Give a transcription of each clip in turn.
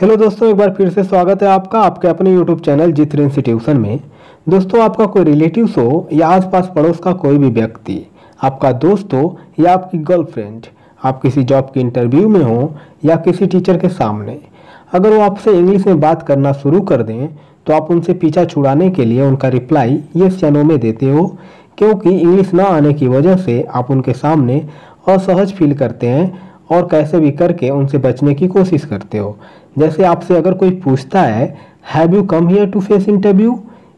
Hello दोस्तों, एक बार फिर से स्वागत है आपका आपके अपने यूट्यूब चैनल जित्र इंस्टीट्यूशन में। दोस्तों, आपका कोई रिलेटिव्स हो या आसपास पड़ोस का कोई भी व्यक्ति, आपका दोस्त हो या आपकी गर्लफ्रेंड, आप किसी जॉब के इंटरव्यू में हो या किसी टीचर के सामने, अगर वो आपसे इंग्लिश में बात करना शुरू कर दें तो आप उनसे पीछा छुड़ाने के लिए उनका रिप्लाई यस या नो में देते हो, क्योंकि इंग्लिश ना आने की वजह से आप उनके सामने असहज फील करते हैं और कैसे भी करके उनसे बचने की कोशिश करते हो। जैसे आपसे अगर कोई पूछता है, have you come here to face interview,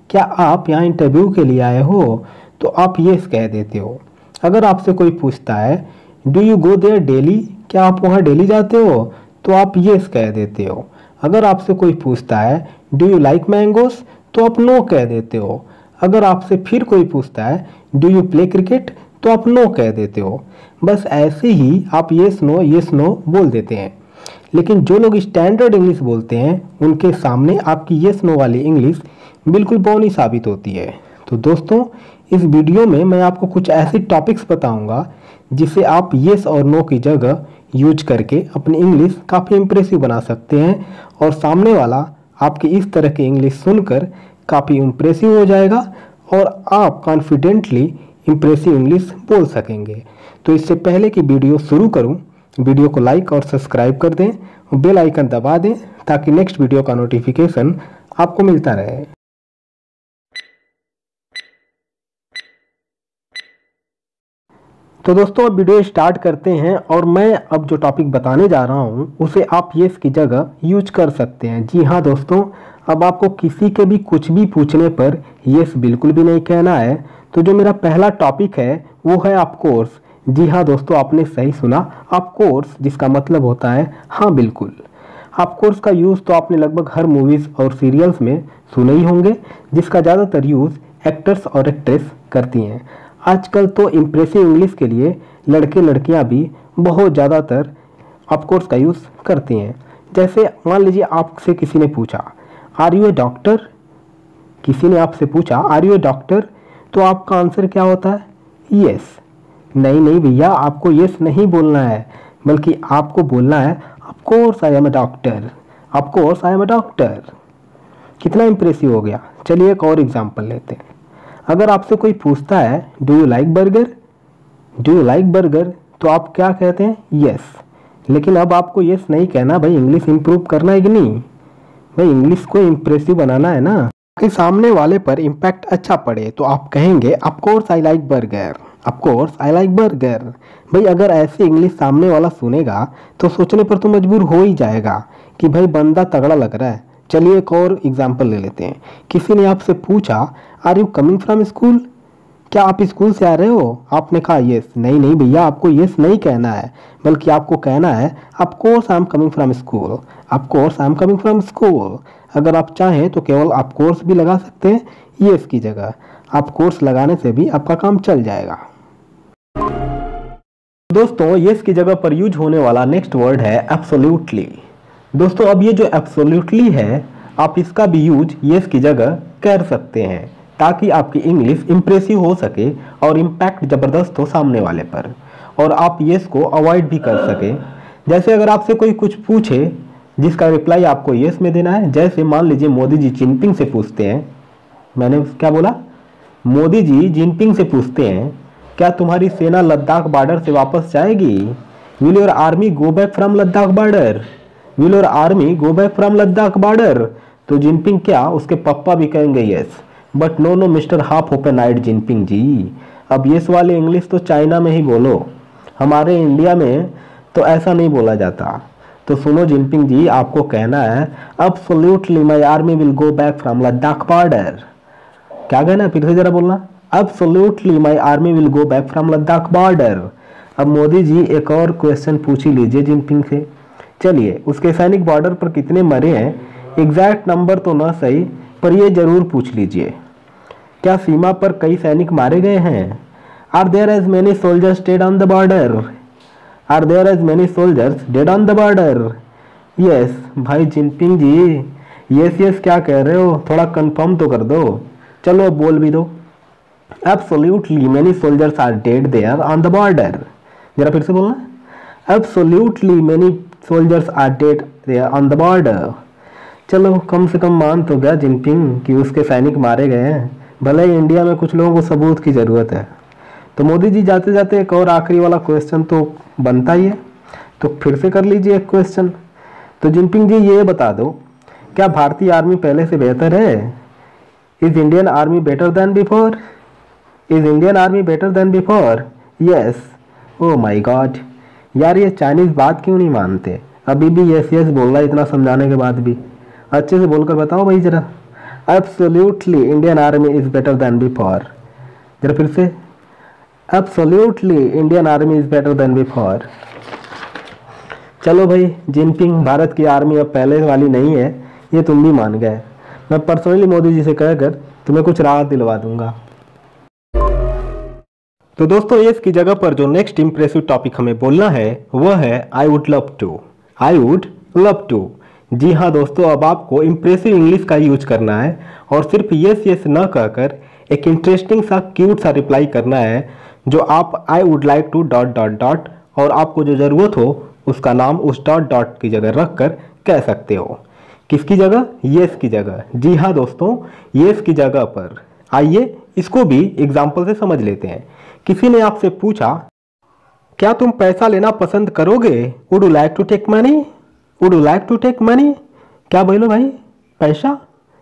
क्या आप यहाँ इंटरव्यू के लिए आए हो, तो आप यस कह देते हो। अगर आपसे कोई पूछता है, do you go their daily, क्या आप वहाँ डेली जाते हो, तो आप यस कह देते हो। अगर आपसे कोई पूछता है, डू यू लाइक मैंगोस, तो आप नो कह देते हो। अगर आपसे फिर कोई पूछता है, डू यू प्ले क्रिकेट, तो आप नो कह देते हो। बस ऐसे ही आप यस नो बोल देते हैं। लेकिन जो लोग स्टैंडर्ड इंग्लिश बोलते हैं उनके सामने आपकी यस नो वाली इंग्लिश बिल्कुल बौनी साबित होती है। तो दोस्तों, इस वीडियो में मैं आपको कुछ ऐसे टॉपिक्स बताऊंगा जिसे आप यस और नो की जगह यूज करके अपनी इंग्लिश काफ़ी इंप्रेसिव बना सकते हैं और सामने वाला आपकी इस तरह की इंग्लिश सुनकर काफ़ी इंप्रेसिव हो जाएगा और आप कॉन्फिडेंटली इंप्रेसिव इंग्लिश बोल सकेंगे। तो इससे पहले कि वीडियो शुरू करूं, वीडियो को लाइक और सब्सक्राइब कर दें और बेल आइकन दबा दें ताकि नेक्स्ट वीडियो का नोटिफिकेशन आपको मिलता रहे। तो दोस्तों, अब वीडियो स्टार्ट करते हैं और मैं अब जो टॉपिक बताने जा रहा हूं उसे आप यस की जगह यूज कर सकते हैं। जी हाँ दोस्तों, अब आपको किसी के भी कुछ भी पूछने पर यस बिल्कुल भी नहीं कहना है। तो जो मेरा पहला टॉपिक है वो है ऑफ कोर्स। जी हाँ दोस्तों, आपने सही सुना, ऑफ कोर्स, जिसका मतलब होता है हाँ बिल्कुल। ऑफ कोर्स का यूज़ तो आपने लगभग हर मूवीज़ और सीरियल्स में सुने ही होंगे, जिसका ज़्यादातर यूज़ एक्टर्स और एक्ट्रेस करती हैं। आजकल तो इम्प्रेसिव इंग्लिश के लिए लड़के लड़कियां भी बहुत ज़्यादातर ऑफ कोर्स का यूज़ करती हैं। जैसे मान लीजिए आपसे किसी ने पूछा, आर यू ए डॉक्टर, किसी ने आपसे पूछा आर यू ए डॉक्टर, तो आपका आंसर क्या होता है? यस। नहीं भैया, आपको यस नहीं बोलना है, बल्कि आपको बोलना है of course I am a doctor, of course I am a doctor. कितना इंप्रेसिव हो गया। चलिए एक और एग्जांपल लेते हैं। अगर आपसे कोई पूछता है, do you like burger, do you like burger, तो आप क्या कहते हैं? यस। लेकिन अब आपको यस नहीं कहना, भाई इंग्लिश इंप्रूव करना है कि नहीं, भाई इंग्लिश को इंप्रेसिव बनाना है ना, कि सामने वाले पर इम्पैक्ट अच्छा पड़े। तो आप कहेंगे of course I like burger, of course I like burger. भाई अगर ऐसे इंग्लिश सामने वाला सुनेगा तो सोचने पर तो मजबूर हो ही जाएगा कि भाई बंदा तगड़ा लग रहा है। चलिए एक और एग्जांपल ले लेते हैं। किसी ने आपसे पूछा, are you coming from school, क्या आप स्कूल से आ रहे हो? आपने कहा यस। नहीं भैया, आपको यस नहीं कहना है, बल्कि आपको कहना है of course I am coming from school, of course I am coming from school. अगर आप चाहें तो केवल ऑफ कोर्स भी लगा सकते हैं यस की जगह। ऑफ कोर्स लगाने से भी आपका काम चल जाएगा। दोस्तों, यस की जगह पर यूज होने वाला नेक्स्ट वर्ड है एब्सोल्युटली। दोस्तों, अब ये जो एब्सोल्युटली है, आप इसका भी यूज यस की जगह कर सकते हैं ताकि आपकी इंग्लिश इंप्रेसिव हो सके और इम्पैक्ट ज़बरदस्त हो सामने वाले पर, और आप यस को अवॉइड भी कर सके। जैसे अगर आपसे कोई कुछ पूछे जिसका रिप्लाई आपको यस में देना है, जैसे मान लीजिए मोदी जी जिनपिंग से पूछते हैं, मैंने क्या बोला, मोदी जी जिनपिंग से पूछते हैं, क्या तुम्हारी सेना लद्दाख बॉर्डर से वापस जाएगी? Will your army go back from Ladakh border, will your army go back from Ladakh border? तो जिनपिंग क्या, उसके पापा भी कहेंगे yes. But no mister half open eyed Jinping ji, अब यस वाले इंग्लिश तो चाइना में ही बोलो, हमारे इंडिया में तो ऐसा नहीं बोला जाता। तो सुनो जिनपिंग जी, आपको कहना है absolutely my army will go back from Ladakh border. क्या कहना है, फिर से जरा बोलना, absolutely my army will go back from Ladakh border. अब मोदी जी एक और क्वेश्चन पूछ ही लीजिए जिनपिंग से। चलिए, उसके सैनिक बॉर्डर पर कितने मरे हैं, एग्जैक्ट नंबर तो ना सही पर ये जरूर पूछ लीजिए, क्या सीमा पर कई सैनिक मारे गए हैं? Are there as many soldiers dead on the border, are there as many soldiers dead on the border? Yes. भाई जिनपिंग जी, यस क्या कह रहे हो, थोड़ा कंफर्म तो कर दो। चलो अब बोल भी दो, absolutely many soldiers are dead there on the border. जरा फिर से बोलना, absolutely many soldiers are dead on the border. चलो कम से कम मान तो गया जिनपिंग कि उसके सैनिक मारे गए हैं, भले ही इंडिया में कुछ लोगों को सबूत की ज़रूरत है। तो मोदी जी जाते जाते एक और आखिरी वाला क्वेश्चन तो बनता ही है, तो फिर से कर लीजिए एक क्वेश्चन। तो जिनपिंग जी ये बता दो, क्या भारतीय आर्मी पहले से बेहतर है? Is Indian army better than before? Is Indian army better than before? Yes. Oh my God यार, ये चाइनीज बात क्यों नहीं मानते? अभी भी यस यस बोल रहा है इतना समझाने के बाद भी। अच्छे से बोलकर बताओ भाई जरा। Absolutely Indian army is better than before. जरा फिर से। Absolutely Indian army is better than before. चलो भाई जिनपिंग, भारत की आर्मी अब पहले वाली नहीं है, ये तुम भी मान गए। मैं पर्सनली मोदी जी से कहकर तुम्हें कुछ राहत दिलवा दूंगा। तो दोस्तों इसकी जगह पर जो नेक्स्ट इंप्रेसिव टॉपिक हमें बोलना है वह है I would love to. I would love to. जी हाँ दोस्तों, अब आपको इंप्रेसिव इंग्लिश का यूज करना है और सिर्फ यस यस न कहकर एक इंटरेस्टिंग सा क्यूट सा रिप्लाई करना है, जो आप I would like to dot dot dot और आपको जो ज़रूरत हो उसका नाम उस डॉट डॉट की जगह रख कर कह सकते हो। किसकी जगह? यस की जगह। जी हाँ दोस्तों, यस की जगह पर। आइए इसको भी एग्जाम्पल से समझ लेते हैं। किसी ने आपसे पूछा, क्या तुम पैसा लेना पसंद करोगे? Would you like to take money? Would you like to take money? क्या बोलो भाई, पैसा?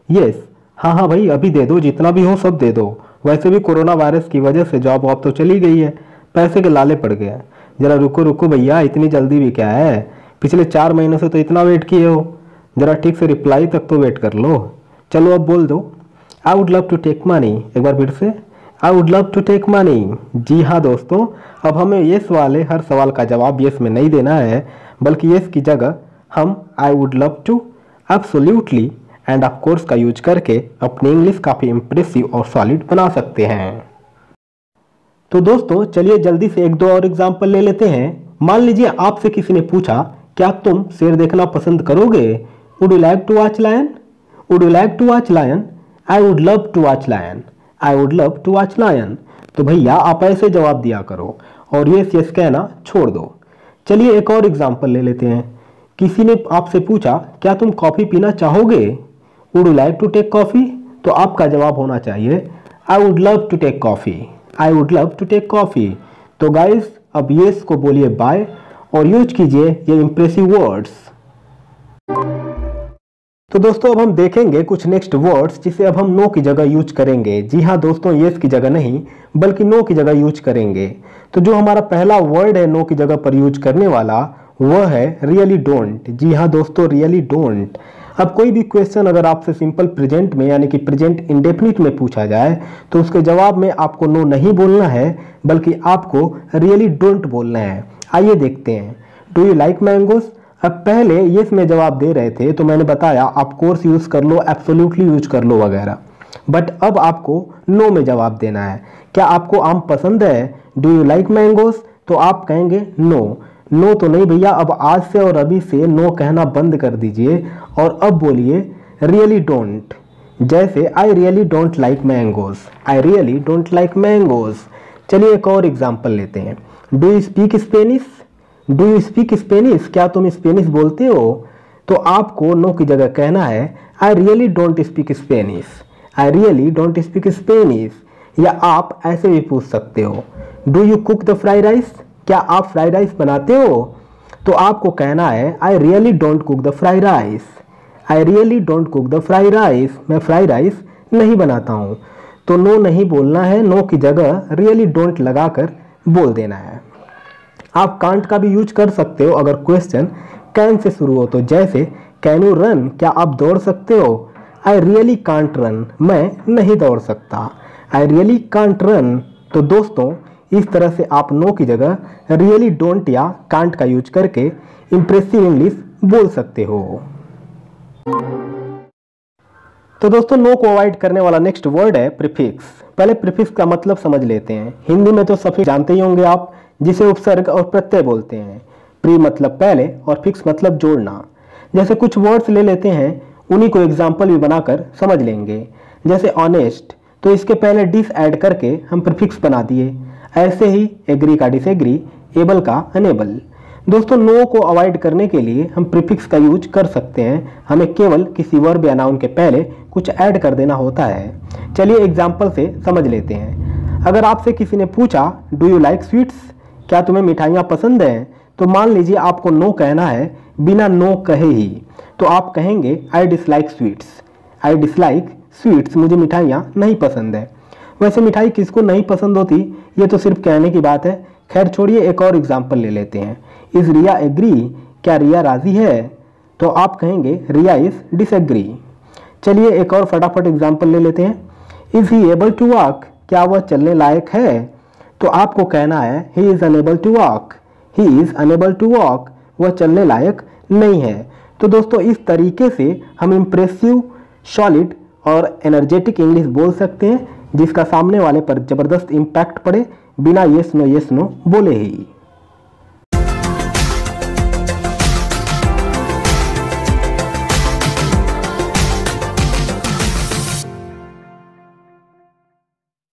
यस। हाँ हाँ भाई, अभी दे दो, जितना भी हो सब दे दो। वैसे भी कोरोना वायरस की वजह से जॉब वॉब तो चली गई है, पैसे के लाले पड़ गए। जरा रुको रुको भैया, इतनी जल्दी भी क्या है? पिछले 4 महीनों से तो इतना वेट किए हो, जरा ठीक से रिप्लाई तक तो वेट कर लो। चलो अब बोल दो, I would love to take money. एक बार फिर से, I would love to take money. जी हाँ दोस्तों, अब हमें यस वाले हर सवाल का जवाब यस में नहीं देना है, बल्कि यस की जगह हम I would love to, absolutely and of course का यूज करके अपनी इंग्लिश काफ़ी इंप्रेसिव और सॉलिड बना सकते हैं। तो दोस्तों चलिए जल्दी से एक दो और एग्जाम्पल ले लेते हैं। मान लीजिए आपसे किसी ने पूछा, क्या तुम शेर देखना पसंद करोगे? Would you like to watch lion? Would you like to watch lion? I would love to watch lion. I would love to watch lion. तो भैया आप ऐसे जवाब दिया करो और यस यस कहना छोड़ दो। चलिए एक और एग्जाम्पल ले लेते हैं। किसी ने आपसे पूछा, क्या तुम कॉफ़ी पीना चाहोगे? Would you like to take coffee? तो आपका जवाब होना चाहिए, I would love to take coffee. I would love to take coffee. तो गाइस अब यस को बोलिए बाय और यूज कीजिए ये इंप्रेसिव वर्ड्स। तो दोस्तों अब हम देखेंगे कुछ नेक्स्ट वर्ड्स जिसे अब हम नो की जगह यूज करेंगे। जी हाँ दोस्तों, यस की जगह नहीं बल्कि नो की जगह यूज करेंगे। तो जो हमारा पहला वर्ड है नो की जगह पर यूज करने वाला वह है रियली डोंट। जी हाँ दोस्तों, रियली डोंट। अब कोई भी क्वेश्चन अगर आपसे सिंपल प्रेजेंट में यानी कि प्रेजेंट इंडेफिनिट में पूछा जाए तो उसके जवाब में आपको नो नहीं बोलना है बल्कि आपको रियली डोंट बोलना है। आइए देखते हैं। Do you like mangoes? अब पहले यस में जवाब दे रहे थे तो मैंने बताया आप कोर्स यूज कर लो, एब्सोल्युटली यूज कर लो वगैरह, बट अब आपको नो में जवाब देना है। क्या आपको आम पसंद है? Do you like mangoes? तो आप कहेंगे नो। नो तो नहीं भैया, अब आज से और अभी से नो कहना बंद कर दीजिए और अब बोलिए रियली डोंट। जैसे I really don't like mangoes. I really don't like mangoes. चलिए एक और एग्जांपल लेते हैं। Do you speak Spanish? Do you speak Spanish? क्या तुम स्पेनिश बोलते हो? तो आपको नो की जगह कहना है I really don't speak Spanish. I really don't speak Spanish. या आप ऐसे भी पूछ सकते हो, do you cook the fried rice? क्या आप फ्राइड राइस बनाते हो? तो आपको कहना है I really don't cook the fried rice. I really don't cook the fried rice. मैं फ्राइड राइस नहीं बनाता हूँ। तो नो नहीं बोलना है, नो की जगह रियली डोंट लगाकर बोल देना है। आप कांट का भी यूज कर सकते हो अगर क्वेश्चन कैन से शुरू हो तो, जैसे कैन यू रन? क्या आप दौड़ सकते हो? I really can't run. मैं नहीं दौड़ सकता। I really can't run. तो दोस्तों इस तरह से आप नो की जगह रियली डोंट या कांट का यूज करके इंप्रेसिव इंग्लिश बोल सकते हो। तो दोस्तों नो को अवॉइड करने वाला नेक्स्ट वर्ड है प्रीफिक्स। पहले प्रीफिक्स का मतलब समझ लेते हैं। हिंदी में तो सफिक्स जानते ही होंगे आप, जिसे उपसर्ग और प्रत्यय बोलते हैं। प्री मतलब पहले और फिक्स मतलब जोड़ना। जैसे कुछ वर्ड्स ले लेते हैं, उन्हीं को एग्जाम्पल भी बनाकर समझ लेंगे। जैसे ऑनेस्ट, तो इसके पहले डिस ऐड करके हम प्रीफिक्स बना दिए। ऐसे ही एग्री का डिसएग्री, एबल का अनेबल। दोस्तों नो को अवॉइड करने के लिए हम प्रीफिक्स का यूज कर सकते हैं। हमें केवल किसी वर्ब या नाउन के पहले कुछ ऐड कर देना होता है। चलिए एग्जाम्पल से समझ लेते हैं। अगर आपसे किसी ने पूछा डू यू लाइक स्वीट्स, क्या तुम्हें मिठाइयाँ पसंद हैं, तो मान लीजिए आपको नो कहना है बिना नो कहे ही, तो आप कहेंगे I dislike sweets. I dislike sweets, मुझे मिठाइयाँ नहीं पसंद है। वैसे मिठाई किसको नहीं पसंद होती, ये तो सिर्फ कहने की बात है। खैर छोड़िए, एक और एग्जाम्पल ले लेते हैं। इज रिया एग्री, क्या रिया राजी है, तो आप कहेंगे रिया इज डिसएग्री। चलिए एक और फटाफट एग्जाम्पल ले लेते हैं। Is he able to walk, क्या वह चलने लायक है, तो आपको कहना है he is unable to walk. He is unable to walk, वह चलने लायक नहीं है। तो दोस्तों इस तरीके से हम इम्प्रेसिव, सॉलिड और एनर्जेटिक इंग्लिश बोल सकते हैं जिसका सामने वाले पर जबरदस्त इम्पैक्ट पड़े बिना येस नो बोले ही।